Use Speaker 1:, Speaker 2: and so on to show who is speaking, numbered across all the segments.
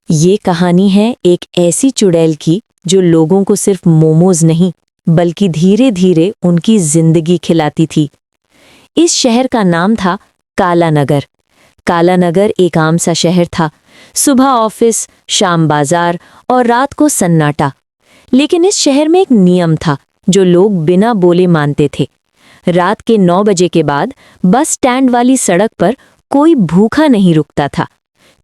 Speaker 1: ये कहानी है एक ऐसी चुड़ैल की जो लोगों को सिर्फ मोमोज नहीं बल्कि धीरे धीरे उनकी जिंदगी खिलाती थी। इस शहर का नाम था कालानगर। कालानगर एक आम सा शहर था। सुबह ऑफिस, शाम बाजार और रात को सन्नाटा। लेकिन इस शहर में एक नियम था जो लोग बिना बोले मानते थे। रात के 9 बजे के बाद बस स्टैंड वाली सड़क पर कोई भूखा नहीं रुकता था,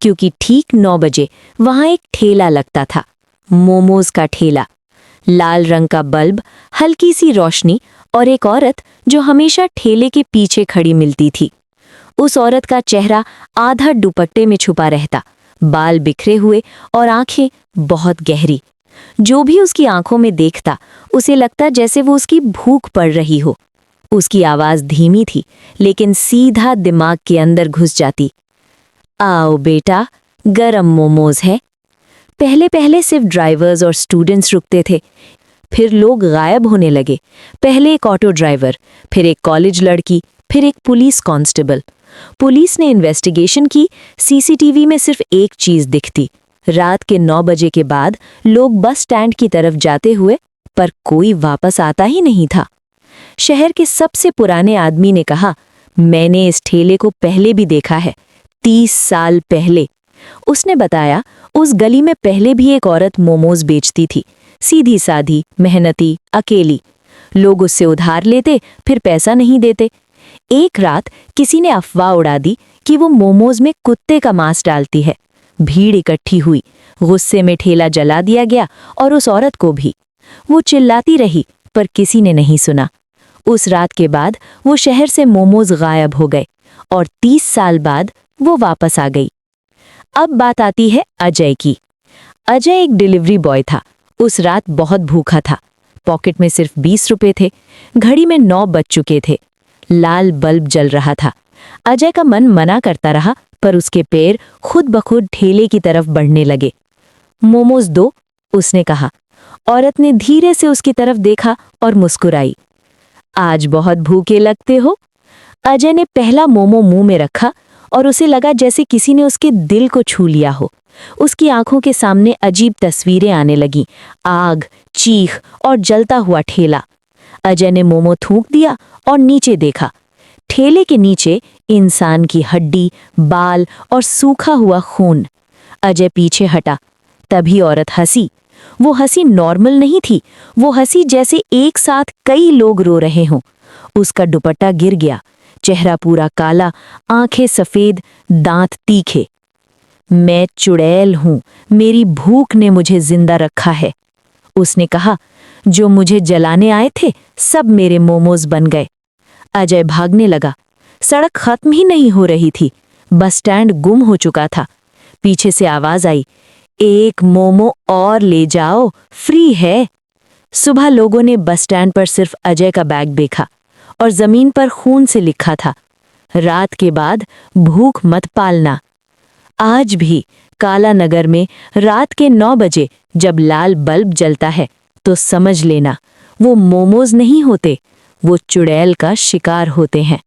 Speaker 1: क्योंकि ठीक 9 बजे वहां एक ठेला लगता था, मोमोज का ठेला। लाल रंग का बल्ब, हल्की सी रोशनी और एक औरत जो हमेशा ठेले के पीछे खड़ी मिलती थी। उस औरत का चेहरा आधा दुपट्टे में छुपा रहता, बाल बिखरे हुए और आंखें बहुत गहरी। जो भी उसकी आंखों में देखता उसे लगता जैसे वो उसकी भूख पड़ रही हो। उसकी आवाज धीमी थी लेकिन सीधा दिमाग के अंदर घुस जाती। आओ बेटा, गरम मोमोज है। पहले पहले सिर्फ ड्राइवर्स और स्टूडेंट्स रुकते थे, फिर लोग गायब होने लगे। पहले एक ऑटो ड्राइवर, फिर एक कॉलेज लड़की, फिर एक पुलिस कांस्टेबल। पुलिस ने इन्वेस्टिगेशन की। सीसीटीवी में सिर्फ एक चीज दिखती, रात के 9 बजे के बाद लोग बस स्टैंड की तरफ जाते हुए, पर कोई वापस आता ही नहीं था। शहर के सबसे पुराने आदमी ने कहा, मैंने इस ठेले को पहले भी देखा है, 30 साल पहले। उसने बताया, उस गली में पहले भी एक औरत मोमोज बेचती थी, सीधी साधी, मेहनती, अकेली। लोग उससे उधार लेते, फिर पैसा नहीं देते। एक रात किसी ने अफवाह उड़ा दी कि वो मोमोज में कुत्ते का मांस डालती है। भीड़ इकट्ठी हुई, गुस्से में ठेला जला दिया गया और उस औरत को भी। वो चिल्लाती रही, पर किसी ने नहीं सुना। उस रात के बाद वो शहर से मोमोज गायब हो गए और 30 साल बाद वो वापस आ गई। अब बात आती है अजय की। अजय एक डिलीवरी बॉय था। उस रात बहुत भूखा था। पॉकेट में सिर्फ 20 रुपए थे। घड़ी में 9 बज चुके थे। लाल बल्ब जल रहा था। अजय का मन मना करता रहा, पर उसके पैर खुद ब खुद ठेले की तरफ बढ़ने लगे। मोमोज दो, उसने कहा। औरत ने धीरे से उसकी तरफ देखा और मुस्कुराई। आज बहुत भूखे लगते हो। अजय ने पहला मोमो मुंह में रखा और उसे लगा जैसे किसी ने उसके दिल को छू लिया हो। उसकी आंखों के सामने अजीब तस्वीरें आने लगीं, आग, चीख और जलता हुआ ठेला। अजय ने मोमो थूक दिया और नीचे देखा। ठेले के नीचे इंसान की हड्डी, बाल और सूखा हुआ खून। अजय पीछे हटा, तभी औरत हंसी। वो हंसी नॉर्मल नहीं थी, वो हंसी जैसे एक साथ कई लोग रो रहे हों। उसका दुपट्टा गिर गया, चेहरा पूरा काला, आंखें सफेद, दांत तीखे। मैं चुड़ैल हूं, मेरी भूख ने मुझे जिंदा रखा है, उसने कहा। जो मुझे जलाने आए थे सब मेरे मोमोज बन गए। अजय भागने लगा। सड़क खत्म ही नहीं हो रही थी, बस स्टैंड गुम हो चुका था। पीछे से आवाज आई, एक मोमो और ले जाओ, फ्री है। सुबह लोगों ने बस स्टैंड पर सिर्फ अजय का बैग देखा और जमीन पर खून से लिखा था, रात के बाद भूख मत पालना। आज भी कालानगर में रात के 9 बजे जब लाल बल्ब जलता है तो समझ लेना वो मोमोज नहीं होते, वो चुड़ैल का शिकार होते हैं।